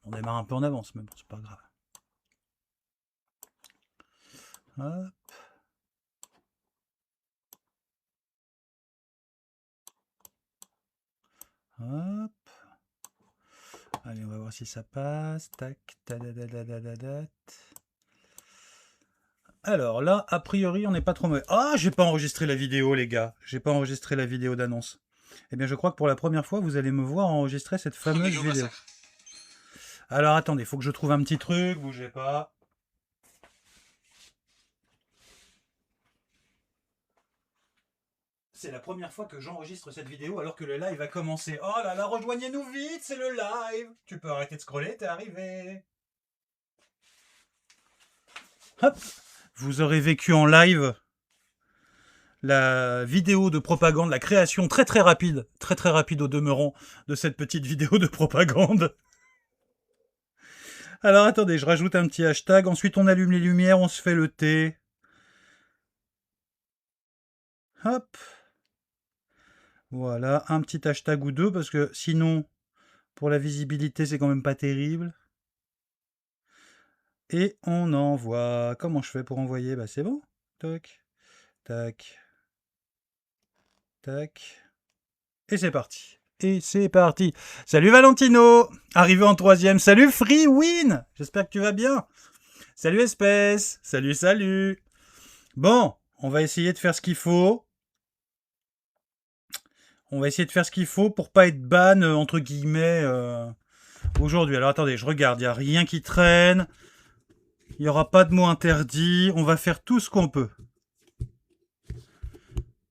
On démarre un peu en avance, mais bon, c'est pas grave. Hop. Hop. Allez, on va voir si ça passe. Tac. Tadadadadadadat. Alors là, a priori, on n'est pas trop mauvais. Ah, j'ai pas enregistré la vidéo, les gars. J'ai pas enregistré la vidéo d'annonce. Eh bien, je crois que pour la première fois, vous allez me voir enregistrer cette fameuse vidéo. Alors, attendez, faut que je trouve un petit truc. Bougez pas. C'est la première fois que j'enregistre cette vidéo alors que le live a commencé. Oh là là, rejoignez-nous vite, c'est le live. Tu peux arrêter de scroller, t'es arrivé. Hop. Vous aurez vécu en live la vidéo de propagande, la création très rapide au demeurant de cette petite vidéo de propagande. Alors attendez, je rajoute un petit hashtag, ensuite on allume les lumières, on se fait le thé. Hop. Voilà, un petit hashtag ou deux, parce que sinon, pour la visibilité, c'est quand même pas terrible. Et on envoie. Comment je fais pour envoyer? Bah c'est bon. Tac, tac, tac. Et c'est parti. Et c'est parti. Salut Valentino, arrivé en troisième. Salut Freewin, j'espère que tu vas bien. Salut Espèce, salut. Bon, on va essayer de faire ce qu'il faut. On va essayer de faire ce qu'il faut pour pas être ban, entre guillemets, aujourd'hui. Alors attendez, je regarde, il n'y a rien qui traîne. Il n'y aura pas de mots interdits. On va faire tout ce qu'on peut.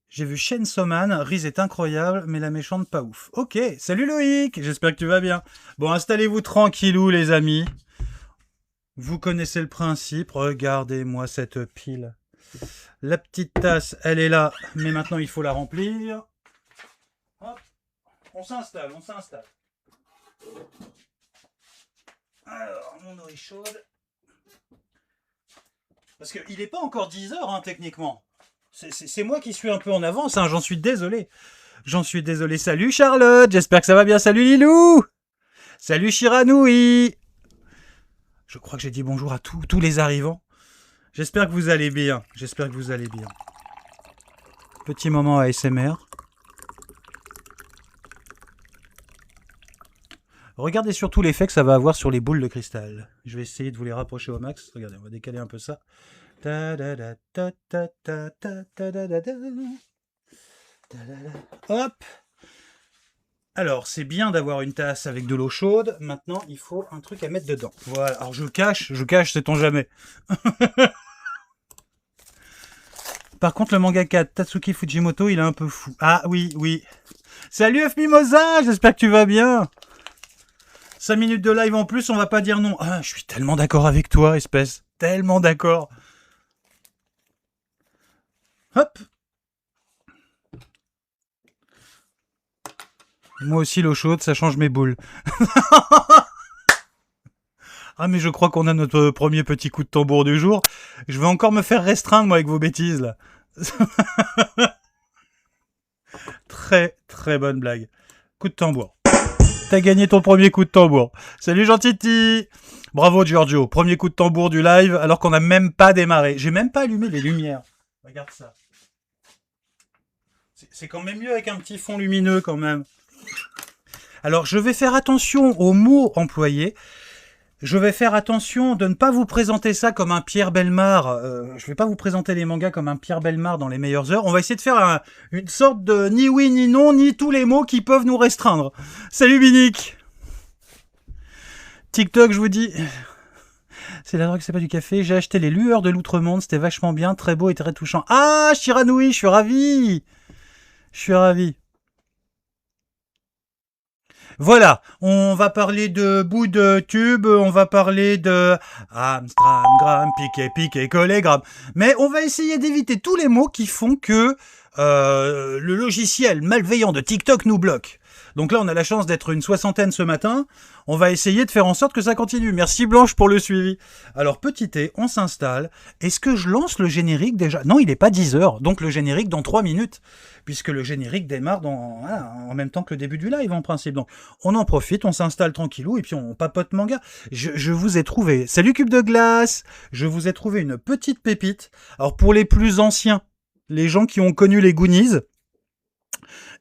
J'ai vu Chainsaw Man, Riz est incroyable, mais la méchante pas ouf. Ok, salut Loïc, j'espère que tu vas bien. Bon, installez-vous tranquillou les amis. Vous connaissez le principe, regardez-moi cette pile. La petite tasse, elle est là, mais maintenant il faut la remplir. Hop, on s'installe. Alors, mon eau est chaude. Parce qu'il n'est pas encore 10 heures, hein, techniquement. C'est moi qui suis un peu en avance, hein, j'en suis désolé. Salut Charlotte, j'espère que ça va bien. Salut Lilou. Salut Shiranoui. Je crois que j'ai dit bonjour à tous les arrivants. J'espère que vous allez bien. Petit moment ASMR. Regardez surtout l'effet que ça va avoir sur les boules de cristal. Je vais essayer de vous les rapprocher au max. Regardez, on va décaler un peu ça. Hop. Alors, c'est bien d'avoir une tasse avec de l'eau chaude. Maintenant, il faut un truc à mettre dedans. Voilà. Alors, je cache, sait-on jamais. Par contre, le mangaka Tatsuki Fujimoto, il est un peu fou. Ah, oui. Salut F Mimosa, j'espère que tu vas bien. 5 minutes de live en plus, on va pas dire non. Ah, je suis tellement d'accord avec toi, espèce. Tellement d'accord. Hop. Moi aussi, l'eau chaude, ça change mes boules. Ah, mais je crois qu'on a notre premier petit coup de tambour du jour. Je vais encore me faire restreindre, moi, avec vos bêtises, là. Très bonne blague. Coup de tambour. T'as gagné ton premier coup de tambour. Salut Jean-Titi. Bravo Giorgio. Premier coup de tambour du live, alors qu'on n'a même pas démarré. J'ai même pas allumé les lumières. Regarde ça. C'est quand même mieux avec un petit fond lumineux, quand même. Alors, je vais faire attention aux mots employés. Je vais faire attention de ne pas vous présenter ça comme un Pierre Bellemare. Je vais pas vous présenter les mangas comme un Pierre Bellemare dans les meilleures heures. On va essayer de faire une sorte de ni oui, ni non, ni tous les mots qui peuvent nous restreindre. Salut Binic. TikTok, je vous dis... C'est la drogue, c'est pas du café. J'ai acheté les lueurs de l'Outre-Monde. C'était vachement bien, très beau et très touchant. Ah, Shiranoui, je suis ravi. Voilà, on va parler de bout de tube, on va parler de Amstram, gramme, piqué, collé, gramme. Mais on va essayer d'éviter tous les mots qui font que le logiciel malveillant de TikTok nous bloque. Donc là, on a la chance d'être une soixantaine ce matin. On va essayer de faire en sorte que ça continue. Merci Blanche pour le suivi. Alors, petit T, on s'installe. Est-ce que je lance le générique déjà? Non, il n'est pas 10 heures. Donc le générique dans 3 minutes. Puisque le générique démarre en même temps que le début du live, en principe. Donc, on en profite, on s'installe tranquillou et puis on papote manga. Je vous ai trouvé... Salut Cube de Glace! Je vous ai trouvé une petite pépite. Alors, pour les plus anciens, les gens qui ont connu les Goonies,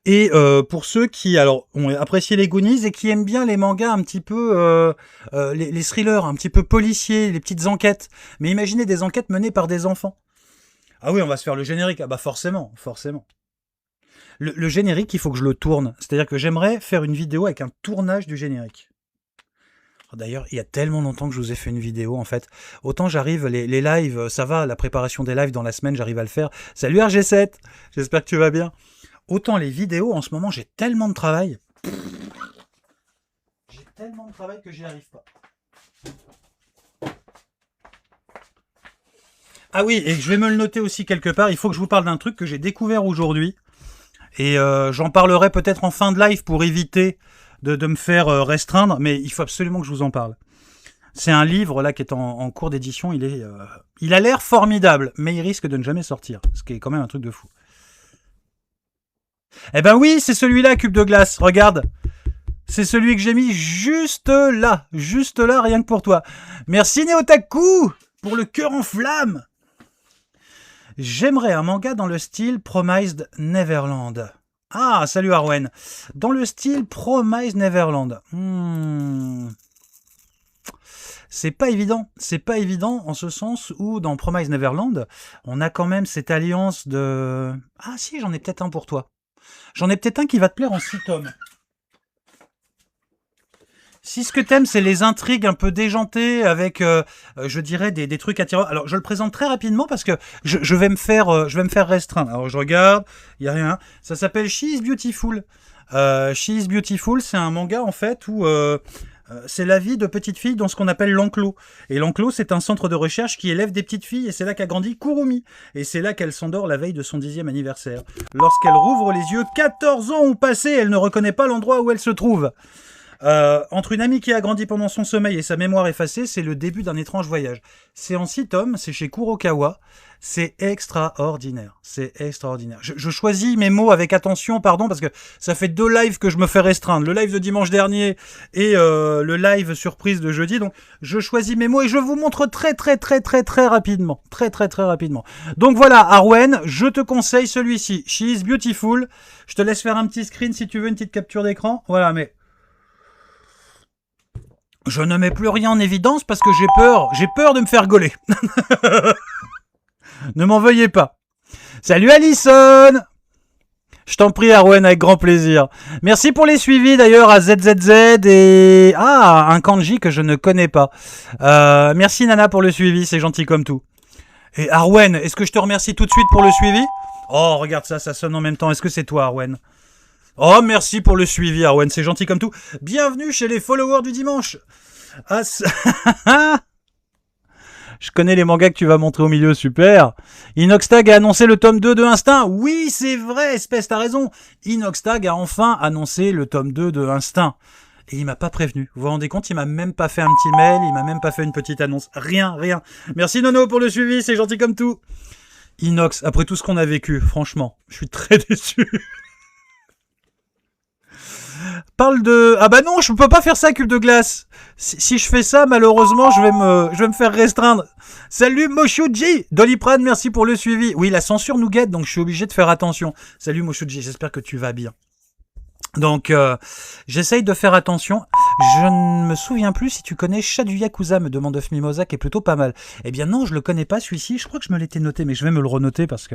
et pour ceux qui ont apprécié les Goonies et qui aiment bien les mangas un petit peu, les thrillers un petit peu policiers, les petites enquêtes. Mais imaginez des enquêtes menées par des enfants. Ah oui, on va se faire le générique. Ah bah forcément. Le générique, il faut que je le tourne. C'est-à-dire que j'aimerais faire une vidéo avec un tournage du générique. D'ailleurs, il y a tellement longtemps que je vous ai fait une vidéo, en fait. Autant j'arrive, les lives, ça va, la préparation des lives dans la semaine, j'arrive à le faire. Salut RG7, j'espère que tu vas bien. Autant les vidéos, en ce moment, j'ai tellement de travail. J'ai tellement de travail que j'y arrive pas. Ah oui, et je vais me le noter aussi quelque part, il faut que je vous parle d'un truc que j'ai découvert aujourd'hui. Et j'en parlerai peut-être en fin de live pour éviter de me faire restreindre, mais il faut absolument que je vous en parle. C'est un livre là qui est en cours d'édition, il a l'air formidable, mais il risque de ne jamais sortir, ce qui est quand même un truc de fou. Eh ben oui, c'est celui-là, Cube de Glace, regarde. C'est celui que j'ai mis juste là, rien que pour toi. Merci Neotaku pour le cœur en flamme. J'aimerais un manga dans le style Promised Neverland. Ah, salut Arwen. Dans le style Promised Neverland. C'est pas évident en ce sens où dans Promised Neverland, on a quand même cette alliance de... Ah si, j'en ai peut-être un pour toi. J'en ai peut-être un qui va te plaire en 6 tomes. Si ce que t'aimes, c'est les intrigues un peu déjantées avec, je dirais, des trucs attirants. Alors, je le présente très rapidement parce que je vais me faire restreindre. Alors, je regarde, il y a rien. Ça s'appelle She is Beautiful. She is Beautiful, c'est un manga en fait où c'est la vie de petites filles dans ce qu'on appelle l'enclos. Et l'enclos, c'est un centre de recherche qui élève des petites filles et c'est là qu'a grandi Kurumi. Et c'est là qu'elle s'endort la veille de son 10e anniversaire. Lorsqu'elle rouvre les yeux, 14 ans ont passé, elle ne reconnaît pas l'endroit où elle se trouve. Entre une amie qui a grandi pendant son sommeil et sa mémoire effacée, c'est le début d'un étrange voyage. C'est en 6 tomes, c'est chez Kurokawa. C'est extraordinaire. Je choisis mes mots avec attention, pardon, parce que ça fait 2 lives que je me fais restreindre. Le live de dimanche dernier et le live surprise de jeudi. Donc, je choisis mes mots et je vous montre très rapidement. Très rapidement. Donc voilà, Arwen, je te conseille celui-ci. She is Beautiful. Je te laisse faire un petit screen si tu veux, une petite capture d'écran. Voilà, mais... Je ne mets plus rien en évidence parce que j'ai peur de me faire gauler. Ne m'en veuillez pas. Salut Alison! Je t'en prie Arwen, avec grand plaisir. Merci pour les suivis d'ailleurs à ZZZ et... Ah, un kanji que je ne connais pas. Merci Nana pour le suivi, c'est gentil comme tout. Et Arwen, est-ce que je te remercie tout de suite pour le suivi? Oh, regarde ça, ça sonne en même temps. Est-ce que c'est toi Arwen? Oh, merci pour le suivi, Arwen, c'est gentil comme tout. Bienvenue chez les followers du dimanche. Ah, je connais les mangas que tu vas montrer au milieu, super. Inoxtag a annoncé le tome 2 de Instinct. Oui, c'est vrai, espèce, t'as raison. Inoxtag a enfin annoncé le tome 2 de Instinct. Et il m'a pas prévenu. Vous vous rendez compte, il m'a même pas fait un petit mail, il m'a même pas fait une petite annonce. Rien. Merci Nono pour le suivi, c'est gentil comme tout. Inox, après tout ce qu'on a vécu, franchement, je suis très déçu. Parle de... Ah bah non, je peux pas faire ça, Cube de Glace. Si je fais ça, malheureusement, je vais me faire restreindre. Salut Moshuji, Doliprane, merci pour le suivi. Oui, la censure nous guette, donc je suis obligé de faire attention. Salut Moshuji, j'espère que tu vas bien. Donc, j'essaye de faire attention. Je ne me souviens plus si tu connais Chat du Yakuza, me demande Off Mimosa, qui est plutôt pas mal. Eh bien non, je le connais pas celui-ci. Je crois que je me l'étais noté, mais je vais me le renoter parce que...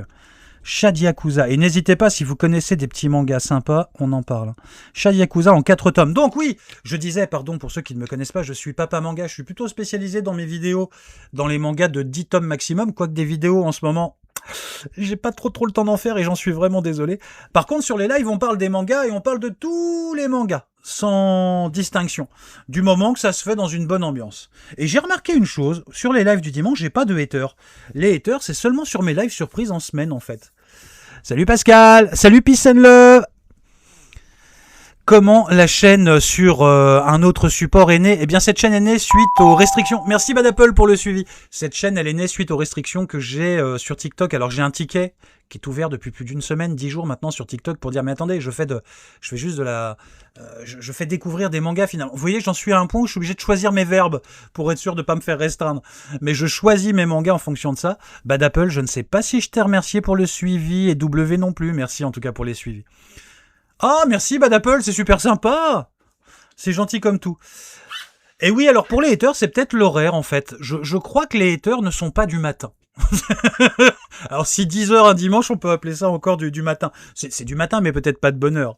Chat Yakuza. Et n'hésitez pas, si vous connaissez des petits mangas sympas, on en parle. Chat Yakuza en 4 tomes. Donc oui, je disais, pardon pour ceux qui ne me connaissent pas, je suis Papa Manga. Je suis plutôt spécialisé dans mes vidéos, dans les mangas de 10 tomes maximum. Quoique des vidéos en ce moment, j'ai pas trop le temps d'en faire et j'en suis vraiment désolé. Par contre, sur les lives, on parle des mangas et on parle de tous les mangas, sans distinction. Du moment que ça se fait dans une bonne ambiance. Et j'ai remarqué une chose, sur les lives du dimanche, j'ai pas de haters. Les haters, c'est seulement sur mes lives surprises en semaine, en fait. Salut Pascal, salut Peace and Love. Comment la chaîne sur un autre support est née? Eh bien, cette chaîne est née suite aux restrictions. Merci Bad Apple pour le suivi. Cette chaîne, elle est née suite aux restrictions que j'ai sur TikTok. Alors, j'ai un ticket qui est ouvert depuis plus d'une semaine, 10 jours maintenant sur TikTok pour dire, mais attendez, je fais juste de la, je fais découvrir des mangas finalement. Vous voyez, j'en suis à un point où je suis obligé de choisir mes verbes pour être sûr de pas me faire restreindre. Mais je choisis mes mangas en fonction de ça. Bad Apple, je ne sais pas si je t'ai remercié pour le suivi et W non plus. Merci en tout cas pour les suivis. Ah, merci Bad Apple, c'est super sympa. C'est gentil comme tout. Et oui, alors pour les haters, c'est peut-être l'horaire en fait. Je crois que les haters ne sont pas du matin. Alors si 10h un dimanche, on peut appeler ça encore du matin. C'est du matin, mais peut-être pas de bonne heure.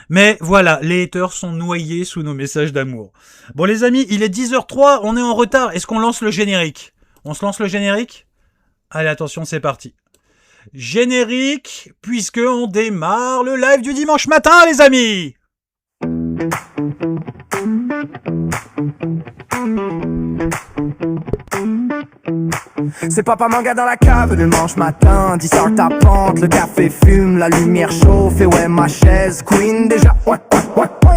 Mais voilà, les haters sont noyés sous nos messages d'amour. Bon les amis, il est 10h03, on est en retard. Est-ce qu'on lance le générique? On se lance le générique? Allez, attention, c'est parti. Générique, puisque on démarre le live du dimanche matin, les amis. C'est Papa Manga dans la cave le dimanche matin, 10h tapante, le café fume, la lumière chauffe et ouais ma chaise Queen déjà, ouais.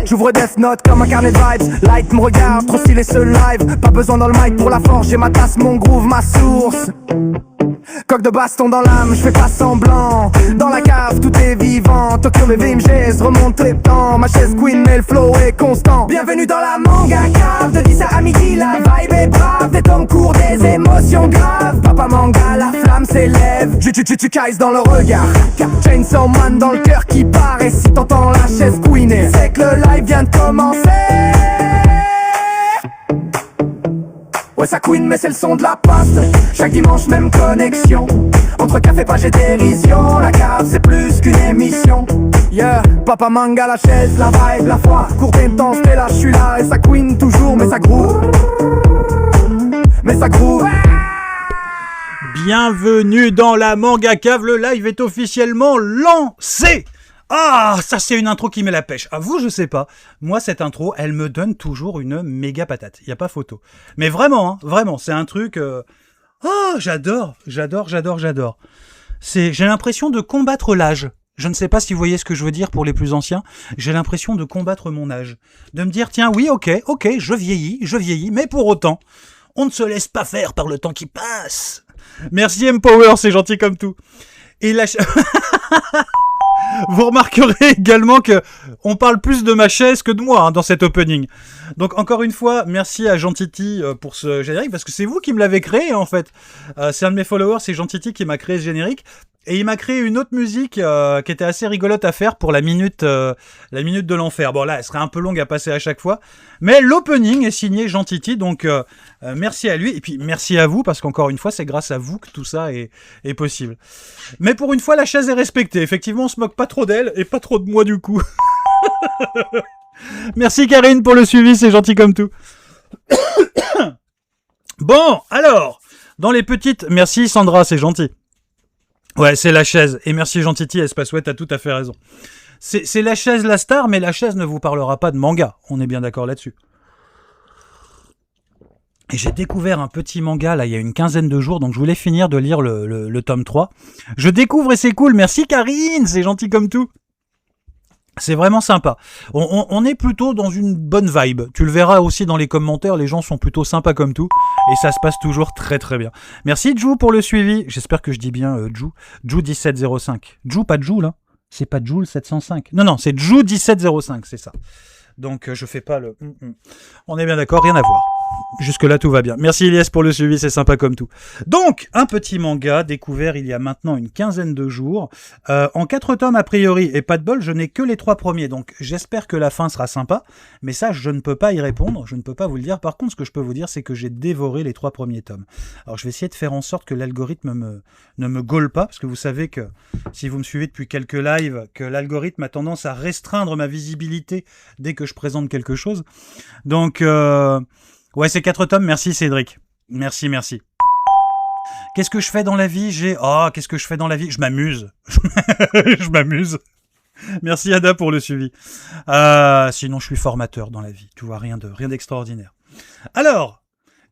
J'ouvre Death Note comme un carnet de vibes, Light me regarde, trop stylé ce live, pas besoin dans le mic pour la force, j'ai ma tasse, mon groove, ma source. Coque de baston dans l'âme, je fais pas semblant. Dans la cave, tout est vivant. Tokyo mes VMGs remonte les temps. Ma chaise queen, mais le flow est constant. Bienvenue dans la manga cave. De 10h à midi, la vibe est brave. Des tomes courts, des émotions graves. Papa Manga, la flamme s'élève. Tu cailles dans le regard. Chainsaw Man dans le cœur qui part. Et si t'entends la chaise queen, c'est que le live vient de commencer. Ouais ça queen mais c'est le son de la paste. Chaque dimanche même connexion. Entre café page et dérision. La cave c'est plus qu'une émission. Yeah, Papa Manga, la chaise, la vibe, la foi. Courte intensité là, je suis là. Et ça queen toujours mais ça groove. Mais ça groove. Bienvenue dans la Manga Cave, le live est officiellement lancé. Ah, ça c'est une intro qui met la pêche. À vous, je sais pas. Moi, cette intro, elle me donne toujours une méga patate. Y a pas photo. Mais vraiment, hein, vraiment, c'est un truc... Oh, j'adore. J'ai l'impression de combattre l'âge. Je ne sais pas si vous voyez ce que je veux dire pour les plus anciens. J'ai l'impression de combattre mon âge. De me dire, tiens, oui, ok, je vieillis, mais pour autant, on ne se laisse pas faire par le temps qui passe. Merci M-Power, c'est gentil comme tout. Et la... Vous remarquerez également que on parle plus de ma chaise que de moi hein, dans cet opening. Donc encore une fois, merci à Jean-Titi pour ce générique, parce que c'est vous qui me l'avez créé en fait. C'est un de mes followers, c'est Jean-Titi qui m'a créé ce générique. Et il m'a créé une autre musique qui était assez rigolote à faire pour la minute de l'enfer. Bon là, elle serait un peu longue à passer à chaque fois. Mais l'opening est signé Jean-Titi, donc merci à lui. Et puis merci à vous, parce qu'encore une fois, c'est grâce à vous que tout ça est possible. Mais pour une fois, la chaise est respectée. Effectivement, on se moque pas trop d'elle et pas trop de moi du coup. Merci Karine pour le suivi, c'est gentil comme tout. Bon, alors, dans les petites... Merci Sandra, c'est gentil. Ouais, c'est la chaise. Et merci Jean-Titi, Espace ouais, t'as tout à fait raison. C'est la chaise la star, mais la chaise ne vous parlera pas de manga. On est bien d'accord là-dessus. Et j'ai découvert un petit manga, là, il y a une quinzaine de jours, donc je voulais finir de lire le tome 3. Je découvre et c'est cool. Merci Karine, c'est gentil comme tout. C'est vraiment sympa. On est plutôt dans une bonne vibe. Tu le verras aussi dans les commentaires, les gens sont plutôt sympas comme tout. Et ça se passe toujours très très bien. Merci Jou pour le suivi. J'espère que je dis bien Jou. Jou 1705. Jou, pas Jou là. C'est pas Jou le 705. Non, c'est Jou 1705, c'est ça. Donc je fais pas le... On est bien d'accord, rien à voir. Jusque-là, tout va bien. Merci Elias pour le suivi, c'est sympa comme tout. Donc, un petit manga découvert il y a maintenant une quinzaine de jours. En 4 tomes a priori, et pas de bol, je n'ai que les 3 premiers. Donc, j'espère que la fin sera sympa. Mais ça, je ne peux pas y répondre, je ne peux pas vous le dire. Par contre, ce que je peux vous dire, c'est que j'ai dévoré les 3 premiers tomes. Alors, je vais essayer de faire en sorte que l'algorithme ne me gaule pas. Parce que vous savez que, si vous me suivez depuis quelques lives, que l'algorithme a tendance à restreindre ma visibilité dès que je présente quelque chose. Donc... Ouais, c'est 4 tomes, merci Cédric. Merci. Qu'est-ce que je fais dans la vie? Qu'est-ce que je fais dans la vie? Je m'amuse. Je m'amuse. Merci Ada pour le suivi. Sinon, je suis formateur dans la vie. Tu vois, rien d'extraordinaire. Alors,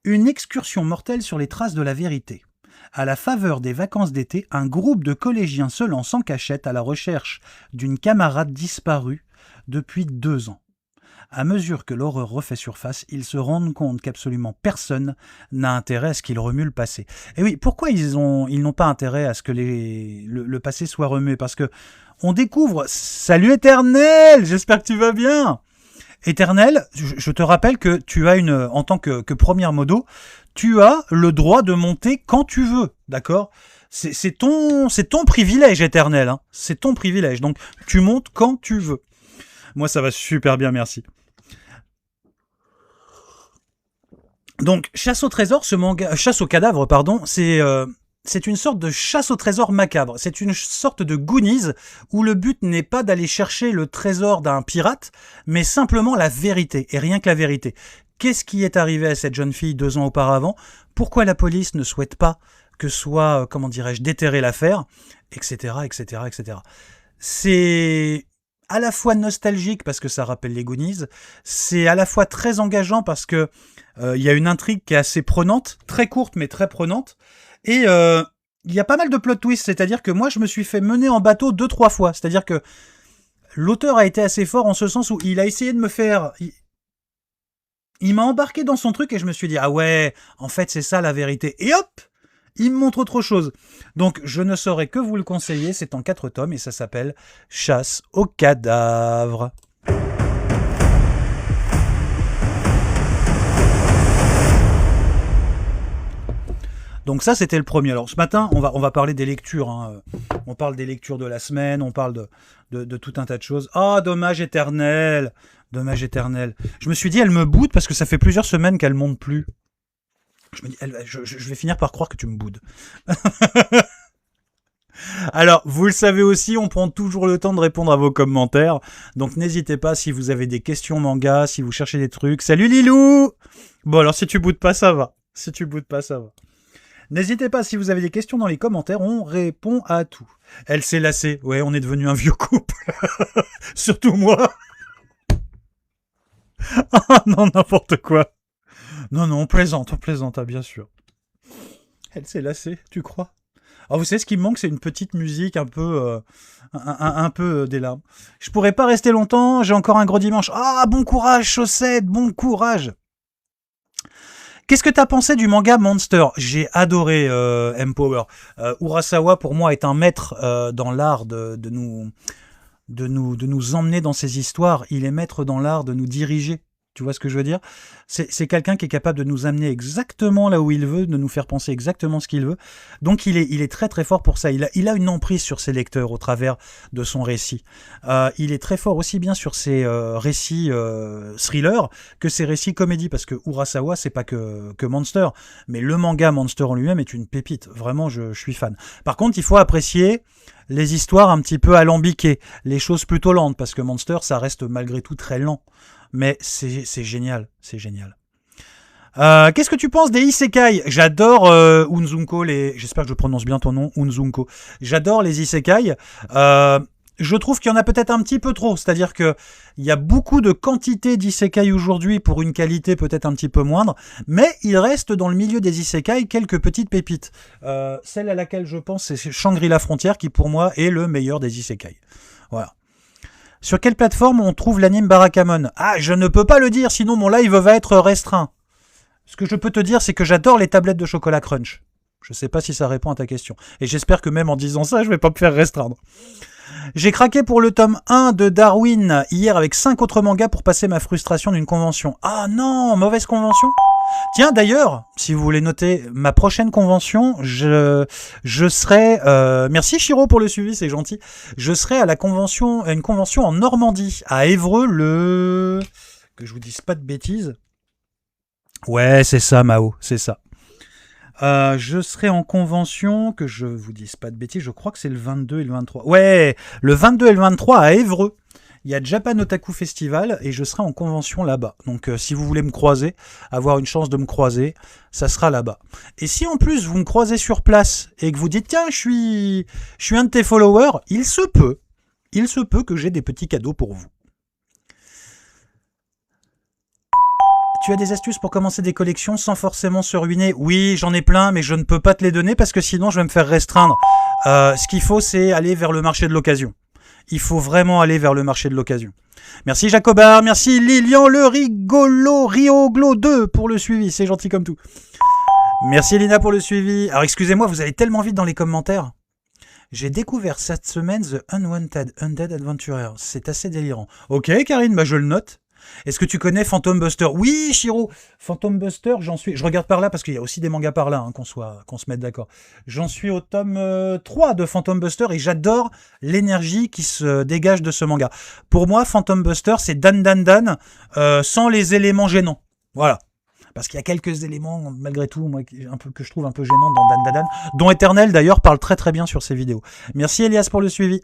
une excursion mortelle sur les traces de la vérité. À la faveur des vacances d'été, un groupe de collégiens se lance en cachette à la recherche d'une camarade disparue depuis 2 ans. À mesure que l'horreur refait surface, ils se rendent compte qu'absolument personne n'a intérêt à ce qu'ils remuent le passé. Et oui, pourquoi ils n'ont pas intérêt à ce que le passé soit remué? Parce que on découvre... Salut Éternel, j'espère que tu vas bien. Éternel, je te rappelle que tu as en tant que première modo, tu as le droit de monter quand tu veux, d'accord? C'est ton privilège, Éternel, hein. C'est ton privilège, donc tu montes quand tu veux. Moi, ça va super bien, merci. Donc, chasse au trésor, chasse au cadavre, pardon, c'est une sorte de chasse au trésor macabre. C'est une sorte de Goonies où le but n'est pas d'aller chercher le trésor d'un pirate, mais simplement la vérité, et rien que la vérité. Qu'est-ce qui est arrivé à cette jeune fille 2 ans auparavant? Pourquoi la police ne souhaite pas que soit, déterrer l'affaire, etc., etc., etc. C'est à la fois nostalgique parce que ça rappelle les Goonies, c'est à la fois très engageant parce que il y a une intrigue qui est assez prenante, très courte mais très prenante, et il y a pas mal de plot twists, c'est-à-dire que moi je me suis fait mener en bateau 2-3 fois, c'est-à-dire que l'auteur a été assez fort en ce sens où il a essayé de me faire... Il m'a embarqué dans son truc et je me suis dit, ah ouais, en fait c'est ça la vérité, et hop, il me montre autre chose. Donc je ne saurais que vous le conseiller, c'est en 4 tomes et ça s'appelle Chasse au cadavre. Donc ça c'était le premier. Alors ce matin on va parler des lectures, hein. On parle des lectures de la semaine, on parle de tout un tas de choses. Ah, dommage éternel. Dommage éternel. Je me suis dit elle me boude parce que ça fait plusieurs semaines qu'elle monte plus. Je me dis, je vais finir par croire que tu me boudes. Alors, vous le savez aussi, on prend toujours le temps de répondre à vos commentaires. Donc, n'hésitez pas si vous avez des questions manga, si vous cherchez des trucs. Salut Lilou! Bon, alors, si tu boudes pas, ça va. Si tu boudes pas, ça va. N'hésitez pas, si vous avez des questions dans les commentaires, on répond à tout. Elle s'est lassée. Ouais, on est devenu un vieux couple. Surtout moi. Ah non, n'importe quoi. Non, on plaisante, bien sûr. Elle s'est lassée, tu crois? Alors, vous savez, ce qui me manque, c'est une petite musique un peu des larmes. Je pourrais pas rester longtemps, j'ai encore un gros dimanche. Ah, bon courage, Chaussette, bon courage. Qu'est-ce que t'as pensé du manga Monster? J'ai adoré M-Power. Urasawa, pour moi, est un maître dans l'art de nous emmener dans ses histoires. Il est maître dans l'art de nous diriger. Tu vois ce que je veux dire? C'est quelqu'un qui est capable de nous amener exactement là où il veut, de nous faire penser exactement ce qu'il veut. Donc il est très très fort pour ça. Il a une emprise sur ses lecteurs au travers de son récit. Il est très fort aussi bien sur ses récits thrillers que ses récits comédies, parce que Urasawa, c'est pas que Monster, mais le manga Monster en lui-même est une pépite. Vraiment, je suis fan. Par contre, il faut apprécier les histoires un petit peu alambiquées, les choses plutôt lentes, parce que Monster, ça reste malgré tout très lent. Mais c'est génial, c'est génial. Qu'est-ce que tu penses des isekai? J'adore Unzunko, j'espère que je prononce bien ton nom, Unzunko. J'adore les isekai. Je trouve qu'il y en a peut-être un petit peu trop, c'est-à-dire que il y a beaucoup de quantité d'isekai aujourd'hui pour une qualité peut-être un petit peu moindre, mais il reste dans le milieu des isekai quelques petites pépites. Celle à laquelle je pense, c'est Shangri-La Frontière, qui pour moi est le meilleur des isekai. Voilà. Sur quelle plateforme on trouve l'anime Barakamon? Ah, je ne peux pas le dire, sinon mon live va être restreint. Ce que je peux te dire, c'est que j'adore les tablettes de chocolat Crunch. Je sais pas si ça répond à ta question. Et j'espère que même en disant ça, je vais pas me faire restreindre. J'ai craqué pour le tome 1 de Darwin hier avec 5 autres mangas pour passer ma frustration d'une convention. Ah non, mauvaise convention. Tiens, d'ailleurs, si vous voulez noter ma prochaine convention, je serai... merci Chiro pour le suivi, c'est gentil. Je serai à une convention en Normandie, à Évreux, que je vous dise pas de bêtises. Ouais, c'est ça, Mao, c'est ça. Je serai en convention, que je vous dise pas de bêtises, je crois que c'est le 22 et le 23. Ouais, le 22 et le 23 à Évreux. Il y a Japan Otaku Festival et je serai en convention là-bas. Donc si vous voulez me croiser, avoir une chance de me croiser, ça sera là-bas. Et si en plus vous me croisez sur place et que vous dites tiens, je suis un de tes followers, il se peut que j'ai des petits cadeaux pour vous. Tu as des astuces pour commencer des collections sans forcément se ruiner? Oui, j'en ai plein, mais je ne peux pas te les donner parce que sinon je vais me faire restreindre. Ce qu'il faut, c'est aller vers le marché de l'occasion. il faut vraiment aller vers le marché de l'occasion. Merci Jacobard, merci Lilian le rigolo Rioglo 2 pour le suivi, c'est gentil comme tout. Merci Elina pour le suivi. Alors excusez-moi, vous allez tellement vite dans les commentaires. J'ai découvert cette semaine The Unwanted Undead Adventurer. C'est assez délirant. Ok Karine, bah je le note. Est-ce que tu connais Phantom Buster? Oui Shiro, Phantom Buster, j'en suis... Je regarde par là parce qu'il y a aussi des mangas par là, hein, qu'on se mette d'accord. J'en suis au tome 3 de Phantom Buster et j'adore l'énergie qui se dégage de ce manga. Pour moi, Phantom Buster, c'est Dan Dan Dan sans les éléments gênants. Voilà. Parce qu'il y a quelques éléments, malgré tout, moi, que je trouve un peu gênants dans Dan Dan Dan, dont Eternel, d'ailleurs, parle très très bien sur ses vidéos. Merci Elias pour le suivi.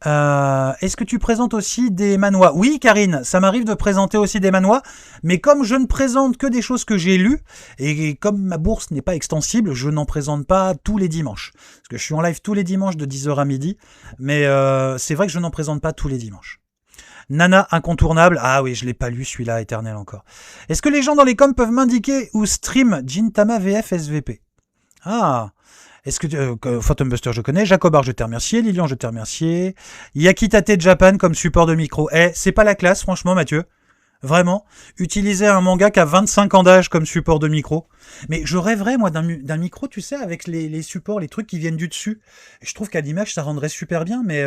Est-ce que tu présentes aussi des manhwas? Oui, Karine, ça m'arrive de présenter aussi des manhwas, mais comme je ne présente que des choses que j'ai lues, et comme ma bourse n'est pas extensible, je n'en présente pas tous les dimanches. Parce que je suis en live tous les dimanches de 10h à midi, mais c'est vrai que je n'en présente pas tous les dimanches. Nana incontournable. Ah oui, je l'ai pas lu celui-là, Éternel encore. Est-ce que les gens dans les coms peuvent m'indiquer où stream Gintama VF SVP? Ah, est-ce que Phantom Buster je connais, Jacobard je t'ai remercié, Lilian je t'ai remercié, Yakitate Japan comme support de micro. C'est pas la classe franchement Mathieu. Vraiment, utiliser un manga qui a 25 ans d'âge comme support de micro. Mais je rêverais moi d'un micro, tu sais, avec les supports, les trucs qui viennent du dessus. Et je trouve qu'à l'image ça rendrait super bien, mais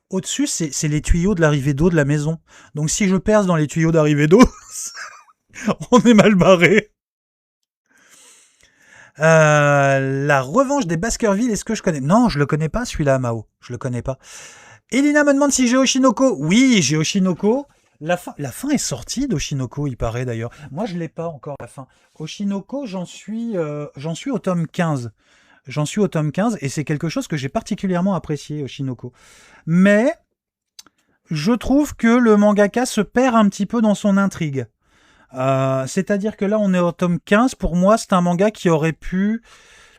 au-dessus c'est les tuyaux de l'arrivée d'eau de la maison. Donc si je perce dans les tuyaux d'arrivée d'eau, on est mal barré. La revanche des Baskerville, est-ce que je connais? Non, je le connais pas celui-là, Mao. Je le connais pas. Elina me demande si j'ai Oshinoko. Oui, j'ai Oshinoko. La fin est sortie d'Oshinoko, il paraît d'ailleurs. Moi, je l'ai pas encore la fin. Oshinoko, j'en suis au tome 15. J'en suis au tome 15 et c'est quelque chose que j'ai particulièrement apprécié, Oshinoko. Mais je trouve que le mangaka se perd un petit peu dans son intrigue. C'est-à-dire que là, on est au tome 15. Pour moi, c'est un manga qui aurait pu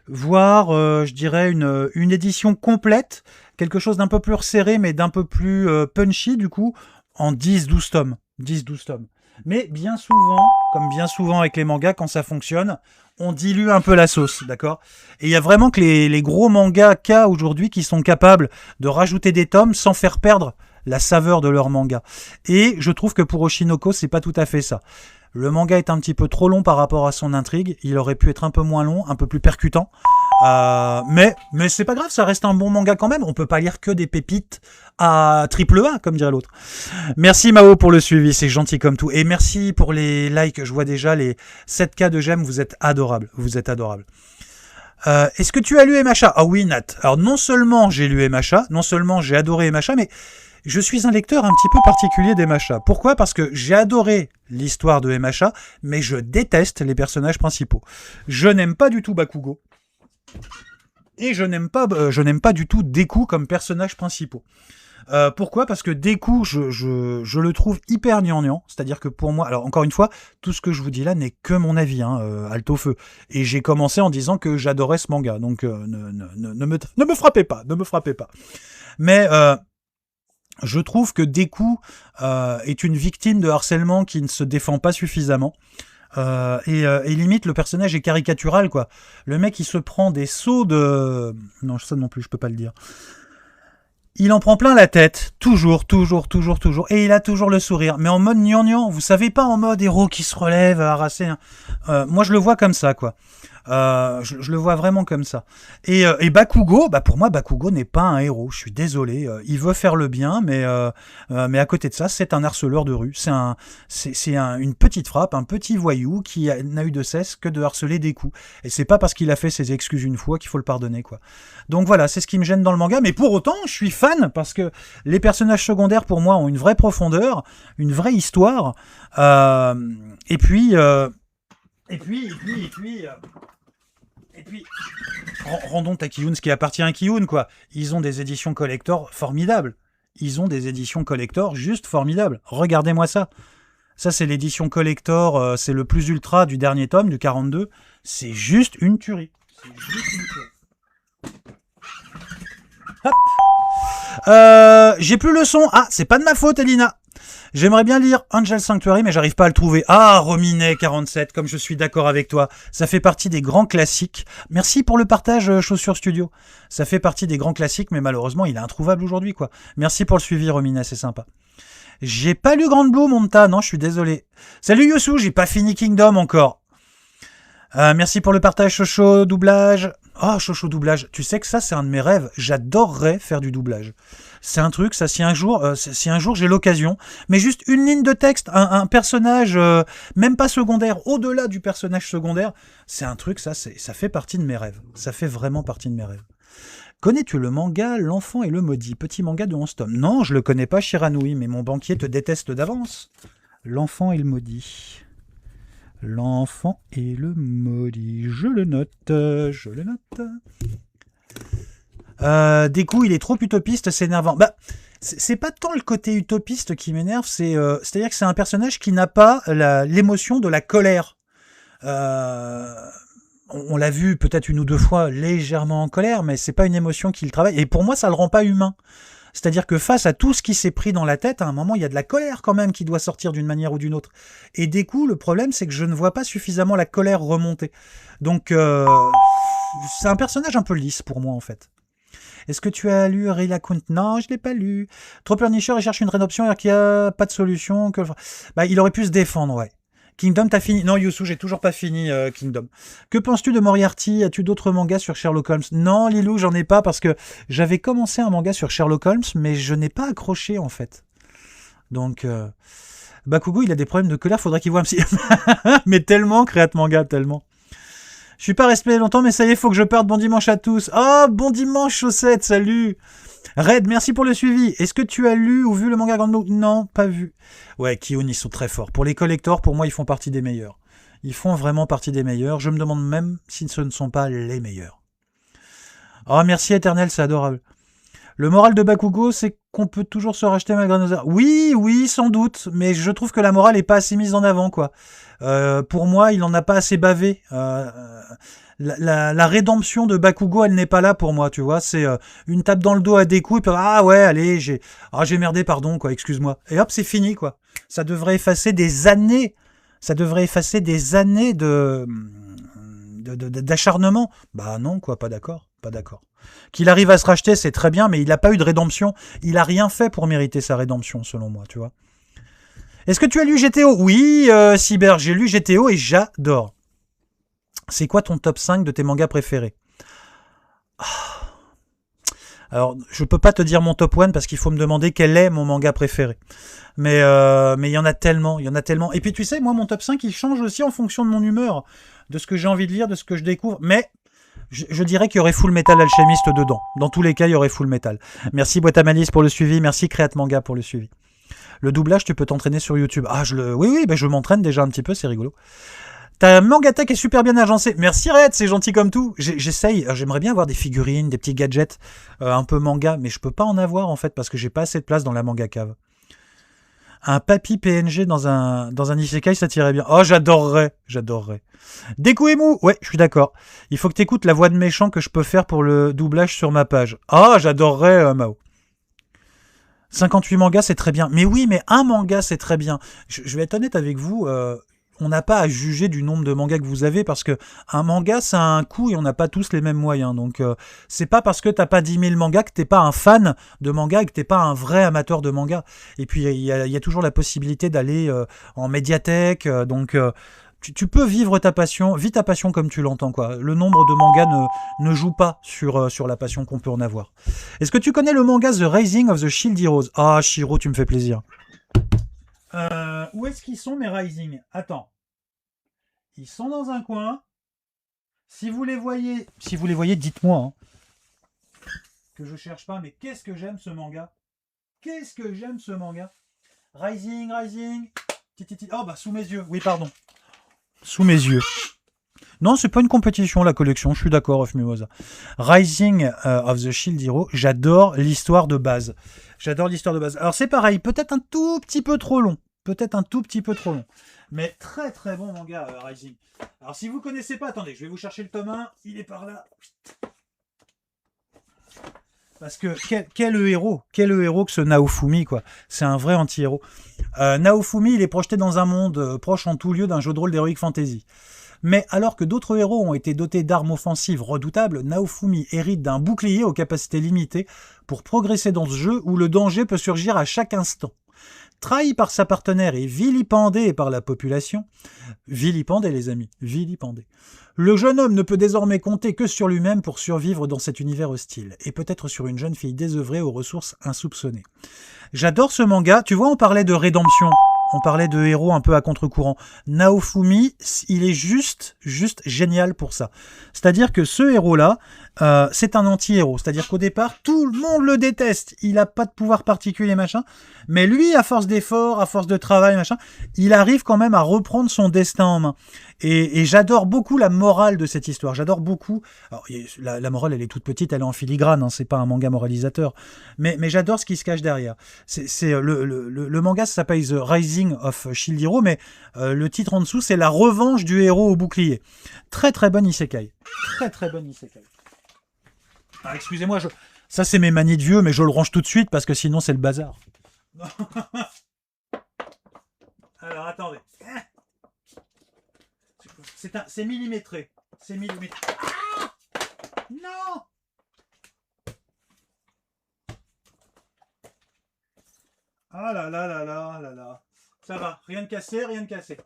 voir, je dirais, une édition complète, quelque chose d'un peu plus resserré, mais d'un peu plus punchy, du coup, en 10-12 tomes. 10-12 tomes. Mais bien souvent, comme bien souvent avec les mangas, quand ça fonctionne, on dilue un peu la sauce, d'accord? Et il y a vraiment que les gros mangaka aujourd'hui qui sont capables de rajouter des tomes sans faire perdre la saveur de leur manga. Et je trouve que pour Oshinoko, c'est pas tout à fait ça. Le manga est un petit peu trop long par rapport à son intrigue. Il aurait pu être un peu moins long, un peu plus percutant. Mais c'est pas grave, ça reste un bon manga quand même. On peut pas lire que des pépites à triple A, comme dirait l'autre. Merci Mao pour le suivi, c'est gentil comme tout. Et merci pour les likes, je vois déjà les 7K de j'aime, vous êtes adorables. Vous êtes adorables. Est-ce que tu as lu MHA? Ah oui, Nat. Alors non seulement j'ai lu MHA, non seulement j'ai adoré MHA, mais je suis un lecteur un petit peu particulier d'MHA. Pourquoi? Parce que j'ai adoré l'histoire de MHA, mais je déteste les personnages principaux. Je n'aime pas du tout Bakugo. Et je n'aime pas du tout Deku comme personnage principaux. Pourquoi? Parce que Deku, je le trouve hyper gnangnan. C'est-à-dire que pour moi, alors encore une fois, tout ce que je vous dis là n'est que mon avis, alto feu. Et j'ai commencé en disant que j'adorais ce manga. Donc ne me frappez pas, ne me frappez pas. Mais je trouve que Deku est une victime de harcèlement qui ne se défend pas suffisamment. Et limite, le personnage est caricatural, quoi. Le mec, il se prend des sauts de... Non, ça non plus, je peux pas le dire. Il en prend plein la tête, toujours. Et il a toujours le sourire. Mais en mode gnangnan, vous savez, pas en mode héros qui se relève, harassé. Moi, je le vois comme ça, quoi. Je le vois vraiment comme ça. Et Bakugo, pour moi, Bakugo n'est pas un héros. Je suis désolé. Il veut faire le bien, mais à côté de ça, c'est un harceleur de rue. C'est une petite frappe, un petit voyou qui n'a eu de cesse que de harceler des coups. Et c'est pas parce qu'il a fait ses excuses une fois qu'il faut le pardonner, quoi. Donc voilà, c'est ce qui me gêne dans le manga. Mais pour autant, je suis fan parce que les personnages secondaires, pour moi, ont une vraie profondeur, une vraie histoire. Et puis, rendons à Kiyun ce qui appartient à Kiyun, quoi. Ils ont des éditions collector formidables. Ils ont des éditions collector juste formidables. Regardez-moi ça. Ça, c'est l'édition collector, c'est le plus ultra du dernier tome, du 42. C'est juste une tuerie. Hop. J'ai plus le son. Ah, c'est pas de ma faute, Elina. J'aimerais bien lire Angel Sanctuary, mais j'arrive pas à le trouver. Ah, Rominet47, comme je suis d'accord avec toi. Ça fait partie des grands classiques. Merci pour le partage, Chaussures Studio. Ça fait partie des grands classiques, mais malheureusement, il est introuvable aujourd'hui, quoi. Merci pour le suivi, Rominet, c'est sympa. J'ai pas lu Grand Blue, mon tas. Non, je suis désolé. Salut Yossou, j'ai pas fini Kingdom encore. Merci pour le partage, Chocho doublage. Oh, Chocho doublage. Tu sais que ça, c'est un de mes rêves. J'adorerais faire du doublage. C'est un truc, ça, si un jour j'ai l'occasion, mais juste une ligne de texte, un personnage, même pas secondaire, au-delà du personnage secondaire, c'est un truc, ça fait partie de mes rêves. Ça fait vraiment partie de mes rêves. Connais-tu le manga L'Enfant et le Maudit, petit manga de 11 tomes? Non, je le connais pas, Shiranui, mais mon banquier te déteste d'avance. L'Enfant et le Maudit. L'Enfant et le Maudit. Je le note, je le note. Des coups, il est trop utopiste, c'est énervant. Bah, c'est pas tant le côté utopiste qui m'énerve, c'est-à-dire que c'est un personnage qui n'a pas l'émotion de la colère. On l'a vu peut-être une ou deux fois légèrement en colère, mais c'est pas une émotion qu'il travaille. Et pour moi, ça le rend pas humain. C'est-à-dire que face à tout ce qui s'est pris dans la tête, à un moment, il y a de la colère quand même qui doit sortir d'une manière ou d'une autre. Et des coups, le problème, c'est que je ne vois pas suffisamment la colère remonter. Donc, c'est un personnage un peu lisse pour moi, en fait. Est-ce que tu as lu Rila Kunt? Non, je l'ai pas lu. Trop pleurnicheur, il cherche une rédemption alors qu'il n'y a pas de solution. Bah, il aurait pu se défendre, ouais. Kingdom, t'as fini? Non, Youssou, j'ai toujours pas fini Kingdom. Que penses-tu de Moriarty? As-tu d'autres mangas sur Sherlock Holmes? Non, Lilou, j'en ai pas parce que j'avais commencé un manga sur Sherlock Holmes, mais je n'ai pas accroché en fait. Donc, Bakugo, il a des problèmes de colère, faudrait qu'il voit un psy. Mais tellement, Créate Manga, tellement. Je suis pas resté longtemps, mais ça y est, faut que je parte. Bon dimanche à tous. Oh, bon dimanche, Chaussette, salut. Red, merci pour le suivi. Est-ce que tu as lu ou vu le manga Grand Blue? Non, pas vu. Ouais, Kiyun, ils sont très forts. Pour les collectors, pour moi, ils font partie des meilleurs. Ils font vraiment partie des meilleurs. Je me demande même si ce ne sont pas les meilleurs. Oh, merci Éternel, c'est adorable. Le moral de Bakugo, c'est qu'on peut toujours se racheter malgré nos erreurs. Oui, sans doute, mais je trouve que la morale est pas assez mise en avant, quoi. Pour moi, il en a pas assez bavé. La rédemption de Bakugo, elle n'est pas là pour moi, tu vois. C'est une tape dans le dos à des coups, et puis, ah ouais, allez, j'ai merdé, pardon, quoi, excuse-moi. Et hop, c'est fini, quoi. Ça devrait effacer des années. Ça devrait effacer des années d'acharnement. Bah non, quoi, pas d'accord, pas d'accord. Qu'il arrive à se racheter, c'est très bien, mais il n'a pas eu de rédemption. Il a rien fait pour mériter sa rédemption, selon moi, tu vois. Est-ce que tu as lu GTO? Oui, Cyber, j'ai lu GTO et j'adore. C'est quoi ton top 5 de tes mangas préférés? Alors, je peux pas te dire mon top 1 parce qu'il faut me demander quel est mon manga préféré. Mais il y en a tellement, il y en a tellement. Et puis tu sais, moi, mon top 5, il change aussi en fonction de mon humeur, de ce que j'ai envie de lire, de ce que je découvre. Mais je dirais qu'il y aurait Full Metal Alchemist dedans. Dans tous les cas, il y aurait Full Metal. Merci Boîte à Malice pour le suivi. Merci Créate Manga pour le suivi. Le doublage, tu peux t'entraîner sur YouTube. Ah, oui, je m'entraîne déjà un petit peu, c'est rigolo. Ta Mangatech est super bien agencée. Merci Red, c'est gentil comme tout. J'essaye, j'aimerais bien avoir des figurines, des petits gadgets un peu manga, mais je peux pas en avoir en fait parce que j'ai pas assez de place dans la manga cave. Un papy PNG dans un isekai, ça tirait bien. Oh, j'adorerais. Deku Emu, ouais, je suis d'accord. Il faut que t'écoutes la voix de méchant que je peux faire pour le doublage sur ma page. Ah, j'adorerais Mao. 58 mangas, c'est très bien. Mais oui, mais un manga, c'est très bien. Je vais être honnête avec vous, on n'a pas à juger du nombre de mangas que vous avez parce que un manga, ça a un coût et on n'a pas tous les mêmes moyens. Donc, c'est pas parce que t'as pas 10 000 mangas que t'es pas un fan de manga et que t'es pas un vrai amateur de manga. Et puis, il y a toujours la possibilité d'aller en médiathèque. Donc, tu peux vivre ta passion, vis ta passion comme tu l'entends, quoi. Le nombre de mangas ne joue pas sur la passion qu'on peut en avoir. Est-ce que tu connais le manga The Rising of the Shield Heroes? Ah, Shiro, tu me fais plaisir. Où est-ce qu'ils sont mes Rising? Attends. Ils sont dans un coin. Si vous les voyez, dites-moi. Hein. Que je cherche pas, mais qu'est-ce que j'aime ce manga? Rising. Oh bah sous mes yeux. Oui, pardon. Sous mes yeux. Non, c'est pas une compétition la collection, je suis d'accord, Off Mimosa. Rising of the Shield Hero, j'adore l'histoire de base. Alors c'est pareil, peut-être un tout petit peu trop long. Mais très très bon manga, Rising. Alors si vous connaissez pas, attendez, je vais vous chercher le tome 1, il est par là. Parce que quel héros que ce Naofumi, quoi. C'est un vrai anti-héros. Naofumi, il est projeté dans un monde proche en tout lieu d'un jeu de rôle d'heroic fantasy. Mais alors que d'autres héros ont été dotés d'armes offensives redoutables, Naofumi hérite d'un bouclier aux capacités limitées pour progresser dans ce jeu où le danger peut surgir à chaque instant. Trahi par sa partenaire et vilipendé par la population, vilipendé les amis, vilipendé, le jeune homme ne peut désormais compter que sur lui-même pour survivre dans cet univers hostile, et peut-être sur une jeune fille désœuvrée aux ressources insoupçonnées. J'adore ce manga, tu vois, on parlait de rédemption, on parlait de héros un peu à contre-courant. Naofumi, il est juste génial pour ça. C'est-à-dire que ce héros-là, c'est un anti-héros. C'est-à-dire qu'au départ, tout le monde le déteste. Il n'a pas de pouvoir particulier, machin. Mais lui, à force d'efforts, à force de travail, machin, il arrive quand même à reprendre son destin en main. Et j'adore beaucoup la morale de cette histoire. J'adore beaucoup... Alors, la morale, elle est toute petite, elle est en filigrane, hein, c'est pas un manga moralisateur. Mais j'adore ce qui se cache derrière. Le manga, ça s'appelle The Rising of Shield Hero, mais le titre en dessous, c'est La revanche du héros au bouclier. Très très bonne isekai. Très bonne isekai. Ah, excusez-moi, ça c'est mes manies de vieux, mais je le range tout de suite parce que sinon c'est le bazar. Alors attendez. C'est millimétré. C'est millimétré. Ah non. Ah là là là là là là. Ça va, rien de cassé, rien de cassé.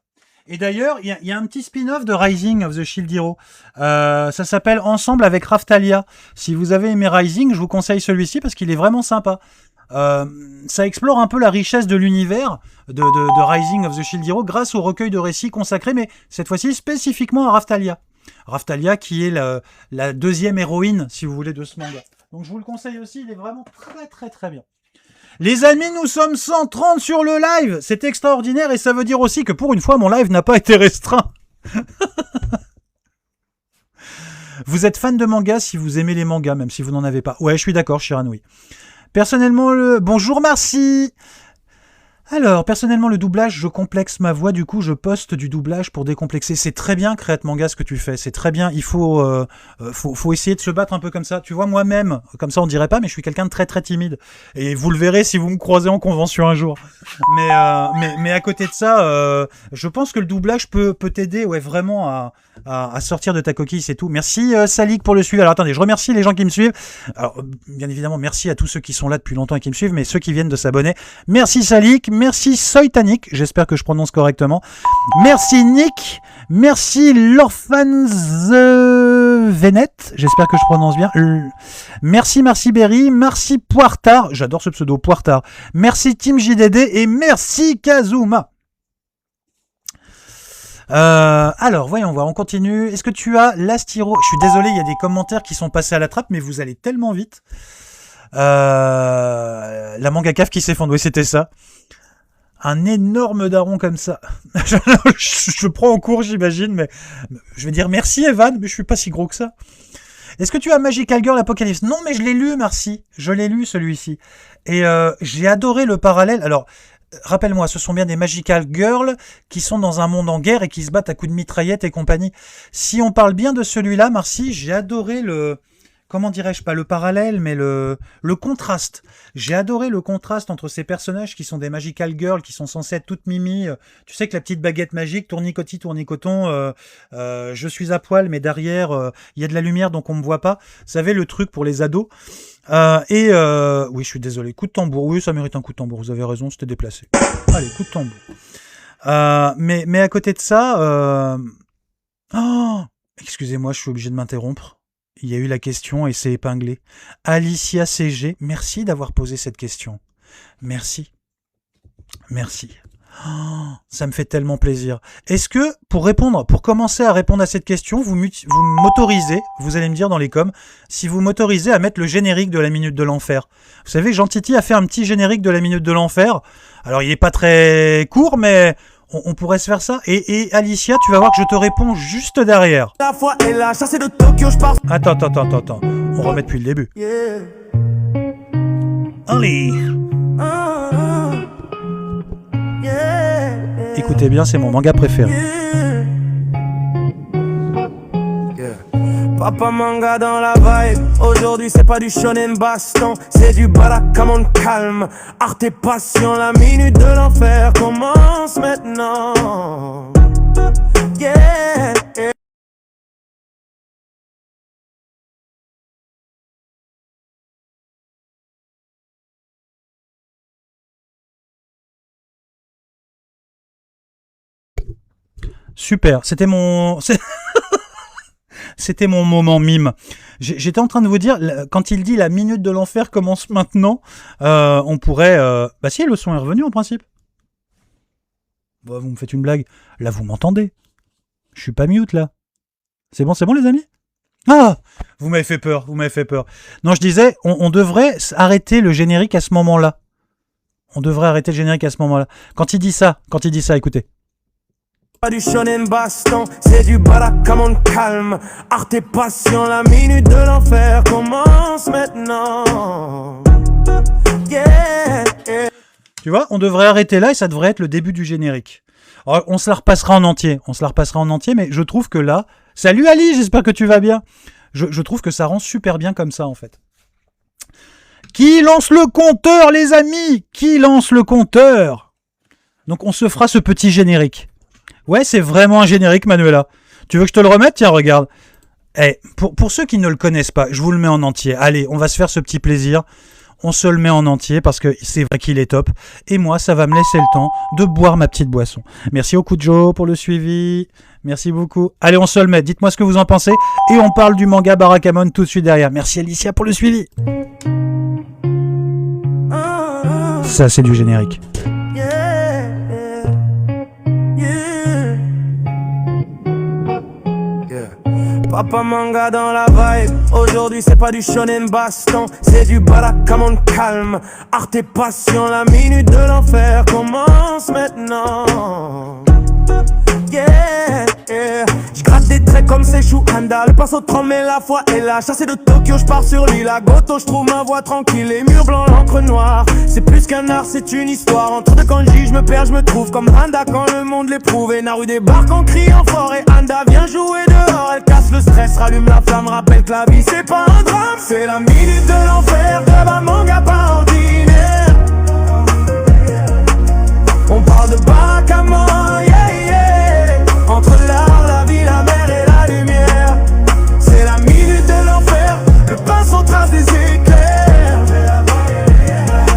Et d'ailleurs, il y a un petit spin-off de Rising of the Shield Hero. Ça s'appelle Ensemble avec Raftalia. Si vous avez aimé Rising, je vous conseille celui-ci parce qu'il est vraiment sympa. Ça explore un peu la richesse de l'univers de Rising of the Shield Hero grâce au recueil de récits consacrés, mais cette fois-ci spécifiquement à Raftalia. Raftalia qui est la deuxième héroïne, si vous voulez, de ce manga. Donc je vous le conseille aussi, il est vraiment très bien. Les amis, nous sommes 130 sur le live. C'est extraordinaire et ça veut dire aussi que pour une fois, mon live n'a pas été restreint. Vous êtes fan de manga si vous aimez les mangas, même si vous n'en avez pas. Ouais, je suis d'accord, Shiranoui. Personnellement, bonjour, merci. Alors, personnellement, le doublage, je complexe ma voix, du coup, je poste du doublage pour décomplexer. C'est très bien, Create Manga, ce que tu fais. C'est très bien. Il faut essayer de se battre un peu comme ça. Tu vois, moi-même, comme ça, on dirait pas, mais je suis quelqu'un de très timide. Et vous le verrez si vous me croisez en convention un jour. Mais à côté de ça, je pense que le doublage peut t'aider, ouais, vraiment à sortir de ta coquille, c'est tout. Merci Salik pour le suivi. Alors attendez, je remercie les gens qui me suivent. Alors bien évidemment, merci à tous ceux qui sont là depuis longtemps et qui me suivent, mais ceux qui viennent de s'abonner. Merci Salik, merci Soitanic, j'espère que je prononce correctement. Merci Nick, merci l'Orphans Venet, j'espère que je prononce bien. Merci Berry, merci Poirtard, j'adore ce pseudo Poirtard. Merci Team JDD et merci Kazuma. Alors, voyons voir, on continue. Est-ce que tu as l'Astiro? Je suis désolé, il y a des commentaires qui sont passés à la trappe, mais vous allez tellement vite. La manga cave qui s'effondre, oui, c'était ça. Un énorme daron comme ça. je prends en cours, j'imagine, mais je vais dire merci Evan, mais je suis pas si gros que ça. Est-ce que tu as Magical Girl Apocalypse? Non, mais je l'ai lu, merci. Je l'ai lu, celui-ci. Et j'ai adoré le parallèle. Alors, rappelle-moi, ce sont bien des Magical Girls qui sont dans un monde en guerre et qui se battent à coups de mitraillettes et compagnie. Si on parle bien de celui-là, Marcy, j'ai adoré comment dirais-je, pas le parallèle, mais le contraste. J'ai adoré le contraste entre ces personnages qui sont des Magical Girls, qui sont censés être toutes mimi. Tu sais que la petite baguette magique, tournicoti, tournicoton, je suis à poil, mais derrière, il y a de la lumière, donc on me voit pas. Vous savez, le truc pour les ados. Oui, je suis désolé. Coup de tambour. Oui, ça mérite un coup de tambour. Vous avez raison, c'était déplacé. Allez, coup de tambour. Mais à côté de ça, excusez-moi, je suis obligé de m'interrompre. Il y a eu la question et c'est épinglé. Alicia CG, merci d'avoir posé cette question. Merci. Ça me fait tellement plaisir. Est-ce que, pour commencer à répondre à cette question, vous m'autorisez, vous allez me dire dans les coms, si vous m'autorisez à mettre le générique de la Minute de l'Enfer. Vous savez, Jean Titi a fait un petit générique de la Minute de l'Enfer. Alors, il est pas très court, mais on pourrait se faire ça. Et Alicia, tu vas voir que je te réponds juste derrière. La fois est là, chassé de Tokyo, je pars. Attends. On remet depuis le début. Yeah. Allez. Écoutez bien, c'est mon manga préféré. Papa manga dans la vibe. Aujourd'hui c'est pas du shonen baston, c'est du barakamon calme. Art et passion, la minute de l'enfer commence maintenant. Yeah, yeah. Super, c'était mon moment mime. J'étais en train de vous dire, quand il dit la minute de l'enfer commence maintenant, on pourrait... Bah si, le son est revenu en principe. Bah, vous me faites une blague. Là, vous m'entendez. Je suis pas mute, là. C'est bon les amis? Ah, vous m'avez fait peur. Non, je disais, on devrait arrêter le générique à ce moment-là. Quand il dit ça, écoutez. Pas du shonen baston, c'est du barakamon calme. Art et passion, la minute de l'enfer commence maintenant. Yeah, yeah. Tu vois, on devrait arrêter là et ça devrait être le début du générique. Alors, on se la repassera en entier, mais je trouve que là... Salut Ali, j'espère que tu vas bien. Je trouve que ça rend super bien comme ça, en fait. Qui lance le compteur, les amis? Donc, on se fera ce petit générique. Ouais, c'est vraiment un générique, Manuela. Tu veux que je te le remette? Tiens, regarde. Pour ceux qui ne le connaissent pas, je vous le mets en entier. Allez, on va se faire ce petit plaisir. On se le met en entier parce que c'est vrai qu'il est top. Et moi, ça va me laisser le temps de boire ma petite boisson. Merci au Kujo pour le suivi. Merci beaucoup. Allez, on se le met. Dites-moi ce que vous en pensez. Et on parle du manga Barakamon tout de suite derrière. Merci Alicia pour le suivi. Ça, c'est du générique. Papa manga dans la vibe. Aujourd'hui c'est pas du shonen baston, c'est du barakamon calme. Art et passion, la minute de l'enfer commence maintenant. Yeah, yeah. J'gratte des traits comme ces Handa. Le pinceau tremble mais la foi est là. Chassé de Tokyo, j'pars sur l'île à Goto. J'trouve ma voix tranquille, les murs blancs, l'encre noire. C'est plus qu'un art, c'est une histoire. Entre deux kanji, j'me perds, j'me trouve comme Handa quand le monde l'éprouve. Et Naru débarque en criant fort et Handa vient jouer dehors. Elle casse le stress, rallume la flamme, rappelle que la vie c'est pas un drame. C'est la minute de l'enfer, de un manga pas ordinaire. On parle de Barakamon, yeah yeah. Entre l'art, la vie, la mer et la lumière. C'est la minute de l'enfer, le pinceau trace des éclairs.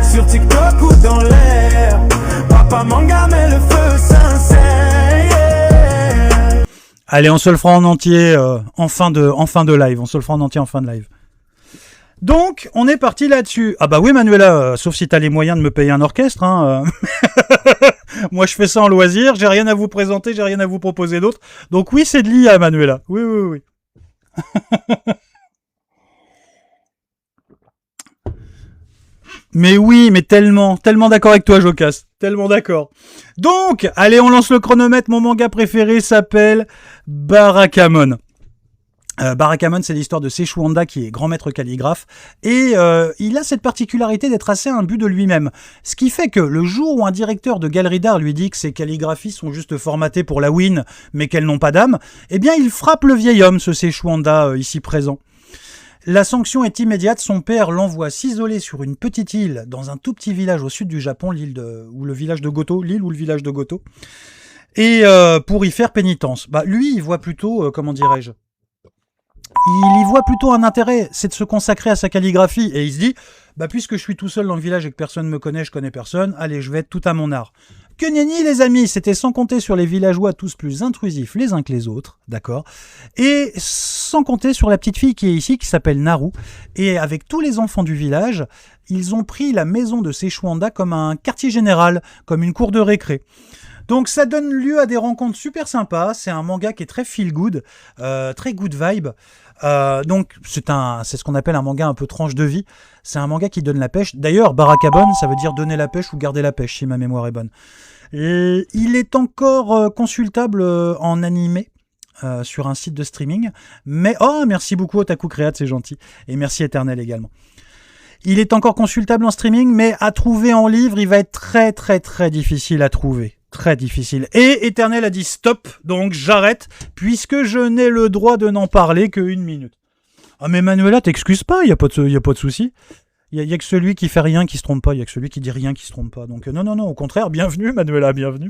Sur TikTok ou dans l'air, papa manga met le feu sincère, yeah. Allez, on se le fera en entier en fin de live. Donc, on est parti là-dessus. Ah bah oui, Manuela, sauf si t'as les moyens de me payer un orchestre. Hein, moi, je fais ça en loisir. J'ai rien à vous présenter, j'ai rien à vous proposer d'autre. Donc oui, c'est de l'IA, Manuela. Oui. Mais oui, mais tellement d'accord avec toi, Jokas. Tellement d'accord. Donc, allez, on lance le chronomètre. Mon manga préféré s'appelle Barakamon. Barakamon, c'est l'histoire de Seishu Handa qui est grand maître calligraphe et il a cette particularité d'être assez imbu de lui-même. Ce qui fait que le jour où un directeur de galerie d'art lui dit que ses calligraphies sont juste formatées pour la win mais qu'elles n'ont pas d'âme, eh bien il frappe le vieil homme, ce Seishu Handa ici présent. La sanction est immédiate, son père l'envoie s'isoler sur une petite île dans un tout petit village au sud du Japon, l'île ou le village de Goto, et pour y faire pénitence. Bah lui, il voit plutôt, comment dirais-je, il y voit plutôt un intérêt, c'est de se consacrer à sa calligraphie, et il se dit, bah puisque je suis tout seul dans le village et que personne me connaît, je connais personne, allez, je vais être tout à mon art. Que nenni les amis, c'était sans compter sur les villageois tous plus intrusifs les uns que les autres, d'accord, et sans compter sur la petite fille qui est ici, qui s'appelle Naru, et avec tous les enfants du village, ils ont pris la maison de Seishu Handa comme un quartier général, comme une cour de récré. Donc ça donne lieu à des rencontres super sympas, c'est un manga qui est très feel good, très good vibe. Donc c'est ce qu'on appelle un manga un peu tranche de vie, c'est un manga qui donne la pêche. D'ailleurs, Barakamon, ça veut dire donner la pêche ou garder la pêche, si ma mémoire est bonne. Et il est encore consultable en animé sur un site de streaming, mais oh merci beaucoup Otaku Create, c'est gentil, et merci Éternel également. Il est encore consultable en streaming, mais à trouver en livre, il va être très très très difficile à trouver. Très difficile. Et Éternel a dit stop, donc j'arrête, puisque je n'ai le droit de n'en parler que 1 minute. Ah mais Manuela, t'excuses pas, y a pas de souci. Y a que celui qui fait rien qui se trompe pas, y a que celui qui dit rien qui se trompe pas. Donc non, au contraire, bienvenue Manuela, bienvenue.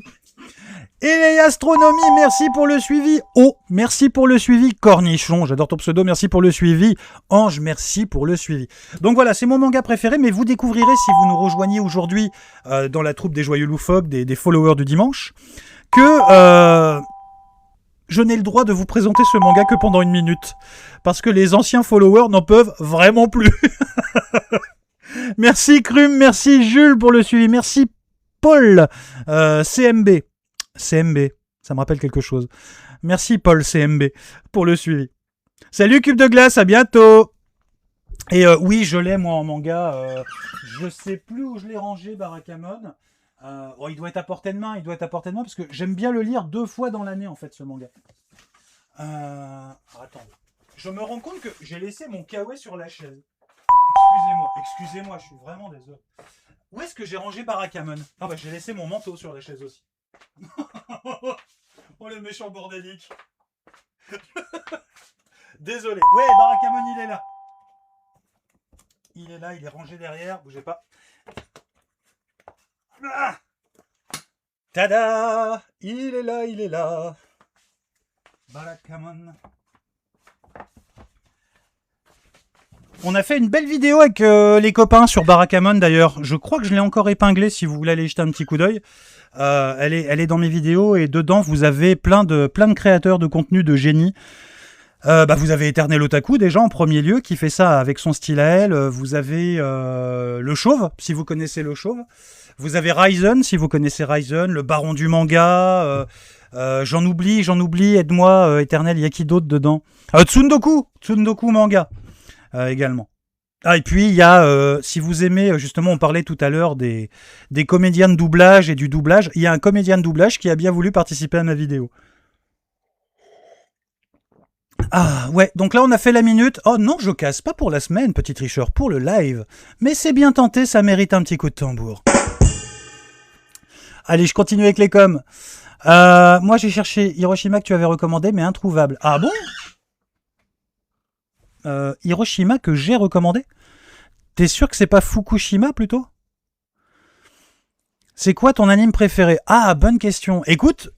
Et les astronomies, merci pour le suivi. Oh, merci pour le suivi. Cornichon, j'adore ton pseudo, merci pour le suivi. Ange, merci pour le suivi. Donc voilà, c'est mon manga préféré, mais vous découvrirez si vous nous rejoignez aujourd'hui dans la troupe des Joyeux Loufoques, des followers du dimanche, que je n'ai le droit de vous présenter ce manga que pendant 1 minute. Parce que les anciens followers n'en peuvent vraiment plus. Merci Crum, merci Jules pour le suivi, merci Paul, CMB, ça me rappelle quelque chose. Merci Paul CMB pour le suivi. Salut Cube de Glace, à bientôt. Et oui, je l'ai moi en manga, je sais plus où je l'ai rangé Barakamon. Il doit être à portée de main, parce que j'aime bien le lire 2 fois dans l'année en fait ce manga. Attends, je me rends compte que j'ai laissé mon kawaii sur la chaise. Excusez-moi, je suis vraiment désolé. Où est-ce que j'ai rangé Barakamon? Ah bah j'ai laissé mon manteau sur la chaise aussi. Oh le méchant bordélique. Désolé. Ouais, Barakamon il est là. Il est rangé derrière, bougez pas. Ah, tada, il est là. Barakamon. On a fait une belle vidéo avec les copains sur Barakamon d'ailleurs. Je crois que je l'ai encore épinglé si vous voulez aller jeter un petit coup d'œil. Elle est dans mes vidéos et dedans vous avez plein de créateurs de contenu de génie. Vous avez Eternel Otaku déjà en premier lieu qui fait ça avec son style à elle. Vous avez le Chauve si vous connaissez le Chauve. Vous avez Ryzen si vous connaissez Ryzen, le Baron du manga. J'en oublie, aide-moi Eternel, il y a qui d'autre dedans? Tsundoku manga. Également. Ah, et puis il y a, si vous aimez, justement, on parlait tout à l'heure des comédiens de doublage et du doublage, il y a un comédien de doublage qui a bien voulu participer à ma vidéo. Ah, ouais, donc là on a fait la minute. Oh non, je casse pas pour la semaine, petit tricheur, pour le live. Mais c'est bien tenté, ça mérite un petit coup de tambour. Allez, je continue avec les coms. Moi j'ai cherché Hiroshima que tu avais recommandé, mais introuvable. Ah bon? Hiroshima que j'ai recommandé? T'es sûr que c'est pas Fukushima plutôt? C'est quoi ton anime préféré? Ah, bonne question. Écoute,